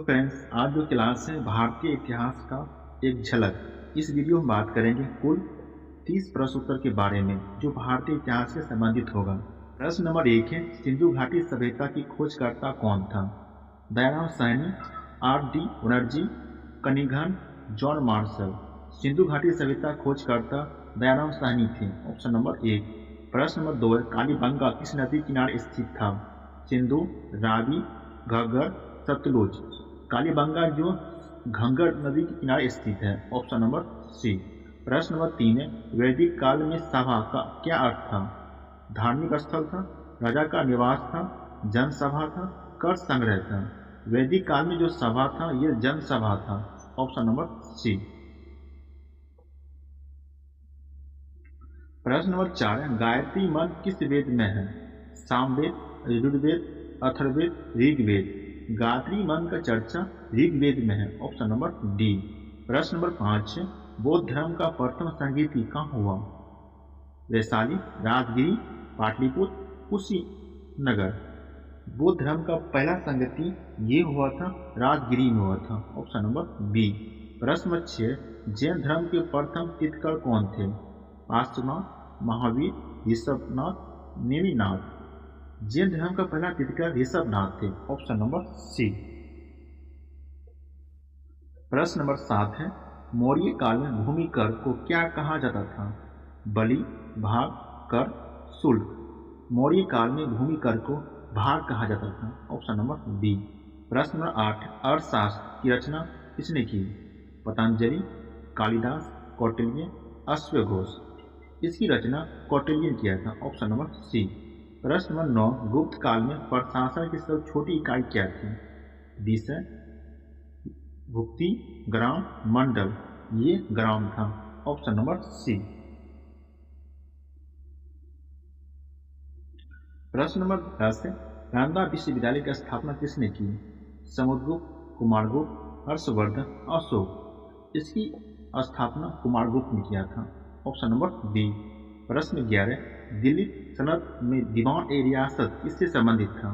Friends, आज जो class है भारतीय इतिहास का एक झलक। इस वीडियो में बात करेंगे कुल 30 प्रश्न उत्तर के बारे में जो भारतीय इतिहास से संबंधित होगा। प्रश्न नंबर 1 है, सिंधु घाटी सभ्यता की खोजकर्ता कौन था? Dayaram Sahni, R.D. Banerjee, Cunningham, John Marshall. Sindhu घाटी सभ्यता खोजकर्ता दयाराम साहनी थे। Option number 1। प्रश्न नंबर 2 है, कालीबंगा किस नदी किनारे स्थित था? सिंधु, रावी, घग्गर, सतलुज। कालीबंगा जो घग्गर नदी के किनारे स्थित है। Option number C. प्रश्न नंबर 3 है, वैदिक काल में सभा का क्या अर्थ था? धार्मिक स्थल था, राजा का निवास था, जनसभा था, कर संग्रह था। वैदिक काल में जो सभा था यह जनसभा था। Option number C. प्रश्न नंबर 4 है, गायत्री मंत्र किस वेद में है? सामवेद, यजुर्वेद, अथर्ववेद, ऋग्वेद। गायत्री मंत्र का चर्चा ऋग्वेद में है। Option number D. प्रश्न नंबर 5 है, बौद्ध धर्म का प्रथम संगीति कहाँ हुआ? वैशाली, राजगिरी, पाटलिपुत्र, कुशीनगर। बौद्ध धर्म का पहला संगति ये हुआ था, राजगिरी में हुआ था। Option number B. प्रश्न नंबर 6, जैन धर्म के प्रथम तीर्थंकर कौन थे? पार्श्वनाथ, महावीर, ऋषभनाथ, नेमिनाथ। जैन धर्म का पहला तीर्थंकर ऋषभनाथ थे। Option number C. प्रश्न नंबर 7 है, मौर्य काल में भूमि कर को क्या कहा जाता था? बलि, भाग, कर, शुल्क। मौर्य काल में भूमि कर को भाग कहा जाता था। Option number B. प्रश्न नंबर 8, अर्थशास्त्र की रचना किसने की? पतंजलि, कालिदास, कौटिल्य, अश्वघोष। इसकी रचना कौटिल्य ने किया था। Option number C. प्रश्न नंबर 9, गुप्त काल में प्रशासन की सबसे छोटी इकाई क्या थी? विषय, भुक्ति, ग्राम, मंडल। ये ग्राम था। Option number C. प्रश्न नंबर 10 है, नालंदा विश्वविद्यालय की स्थापना किसने की? समुद्रगुप्त, कुमारगुप्त, हर्षवर्धन, अशोक। इसकी स्थापना कुमारगुप्त ने किया था। Option number B. प्रश्न 11, दिल्ली सल्तनत में दीवान ए रियासत किससे संबंधित था?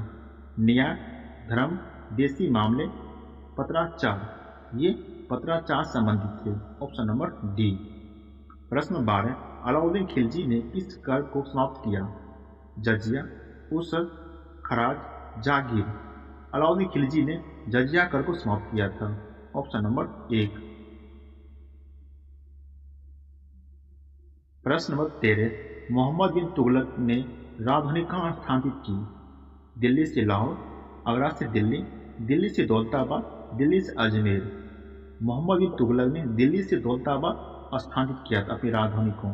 न्याय, धर्म, देशी मामले, पत्राचार। ये पत्राचार संबंधित थे। Option number D. प्रश्न 12, अलाउद्दीन खिलजी ने किस कर को समाप्त किया? जजिया, उसर, खराज, जागीर। अलाउद्दीन खिलजी ने जजिया कर को समाप्त किया था। Option number 1। प्रश्न नंबर 13, मोहम्मद बिन तुगलक ने राजधानी कहाँ स्थापित की? दिल्ली से लाहौर, आगरा से दिल्ली, दिल्ली से दौलताबाद, दिल्ली से अजमेर। मोहम्मद बिन तुगलक ने दिल्ली से दौलताबाद स्थापित किया था अपनी राजधानी को।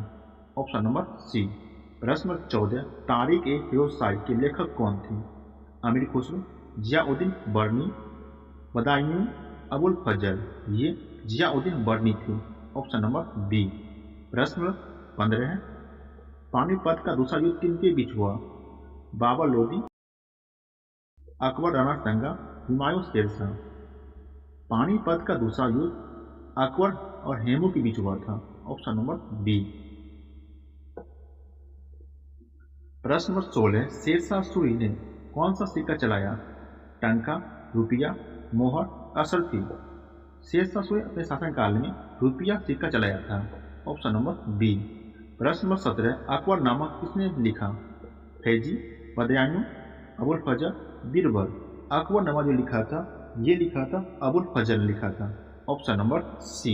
Option number C. प्रश्न नंबर 14, तारिक ए फिरोजशाही के लेखक कौन थे? अमीर खुसरो, जियाउद्दीन बर्नी, बदायूं, अबुल फजल। ये जियाउद्दीन बर्नी थे। Option number B. प्रश्न नंबर 15 है, पानीपत का दूसरा युद्ध किनके बीच हुआ? बाबर लोदी, अकबर राणा संगा, हुमायूं शेरशाह। पानीपत का दूसरा युद्ध अकबर और हेमू के बीच हुआ था। Option number B. प्रश्न नंबर 16, शेरशाह सूरी ने कौन सा सिक्का चलाया? टंका, रुपया, मोहर, असरफी। शेरशाह सूरी अपने शासनकाल में रुपया सिक्का चलाया था। Option number B. प्रश्न नंबर 17, अकबरनामा किसने लिखा? फैजी, बदायूं, अबुल फजल, बीरबल। अकबरनामा जो लिखा था ये लिखा था अबुल फजल ने लिखा था। Option number C.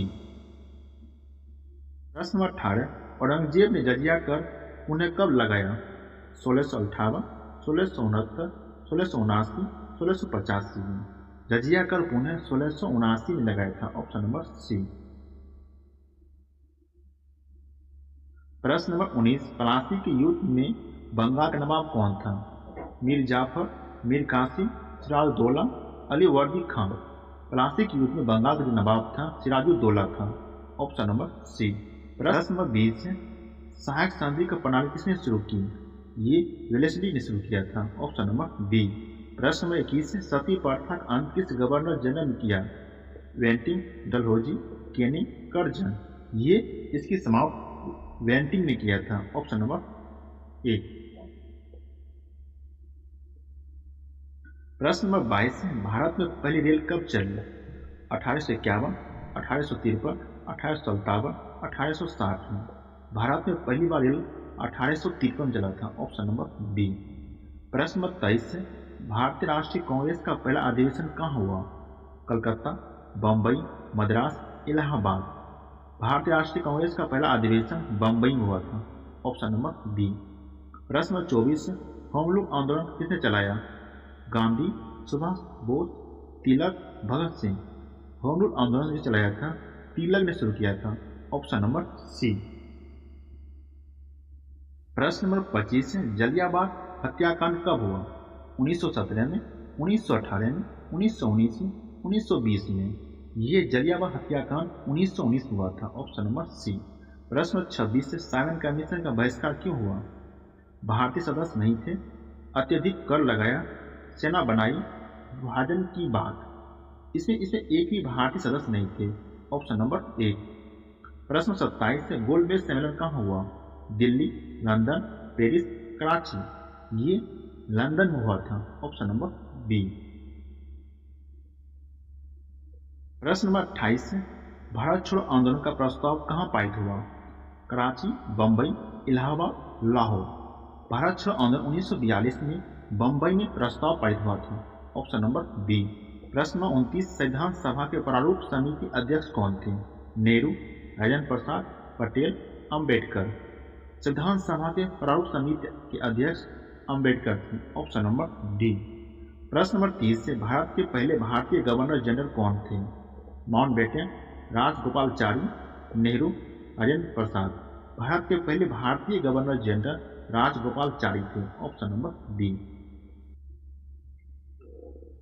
प्रश्न नंबर 18, औरंगजेब ने जजिया कर उन्हें कब लगाया? 1658, 1669, 1679, 1685 में। जजिया कर पुनः 1679 में लगाया था। Option number C. प्रश्न नंबर 19, प्लासी के युद्ध में बंगाल का नवाब कौन था? मीर जाफर, मीर कासिम, सिराजुद्दौला, अली वर्दी खान। प्लासी के युद्ध में बंगाल का जो नवाब था सिराजुद्दौला था। Option number C. प्रश्न नंबर 20 है, सहायक संधि का प्रणाली किसने शुरू की? ये वेलेस्ली ने शुरू किया था। Option number B. प्रश्न नंबर 21 है, सती प्रथा का अंत किस गवर्नर जनरल ने किया? वेंटिंग, डलहौजी, केनी, करजन। ये इसकी समाप्त वेंटिंग ने किया था। Option number 1। प्रश्न नंबर 22 है, भारत में पहली रेल कब चली? 1851, 1853, 1857, 1860 में। भारत में पहली बार रेल 1853 चला था। Option number B. प्रश्न नंबर 23 है, भारतीय राष्ट्रीय कांग्रेस का पहला अधिवेशन कहाँ हुआ? कलकत्ता, बम्बई, मद्रास, इलाहाबाद। भारतीय राष्ट्रीय कांग्रेस का पहला अधिवेशन बम्बई में हुआ था। Option number B. प्रश्न नंबर 24 है, होम रूल आंदोलन किसने चलाया? गांधी, सुभाष बोस, तिलक, भगत सिंह। होम रूल आंदोलन जो चलाया था तिलक ने शुरू किया था। Option number C. प्रश्न नंबर 25 है, जलियांवाला हत्याकांड कब हुआ? 1917 में, 1918 में, 1919 में, 1920 में। ये जलियांवाला हत्याकांड 1919 में हुआ था। Option number C. प्रश्न नंबर 26 से साइमन कमीशन का बहिष्कार क्यों हुआ? भारतीय सदस्य नहीं थे, अत्यधिक कर लगाया, सेना बनाई, विभाजन की बात। इसमें एक भी भारतीय सदस्य नहीं थे। ऑप्शन नंबर एक। प्रश्न 27 से गोल्ड बेस सम्मेलन कहाँ हुआ? Delhi, London, Paris, Karachi. ये लंदन में हुआ था। Option number B. प्रश्न नंबर 28 है, भारत छोड़ो आंदोलन का प्रस्ताव कहाँ पारित हुआ? कराची, बम्बई, इलाहाबाद, लाहौर। भारत छोड़ो आंदोलन 1942 में बम्बई में प्रस्ताव पारित हुआ था। Option number B. प्रश्न नंबर 29, संविधान सभा के प्रारूप समिति अध्यक्ष कौन थे? नेहरू, राजेंद्र प्रसाद, पटेल, अंबेडकर। संविधान सभा के प्रारूप समिति के अध्यक्ष अंबेडकर थे। Option number D. प्रश्न नंबर 30 से भारत के पहले भारतीय गवर्नर जनरल कौन थे? माउंटबेटन, राजगोपालाचारी, नेहरू, राजेंद्र प्रसाद। भारत के पहले भारतीय गवर्नर जनरल राजगोपालाचारी थे। Option number B.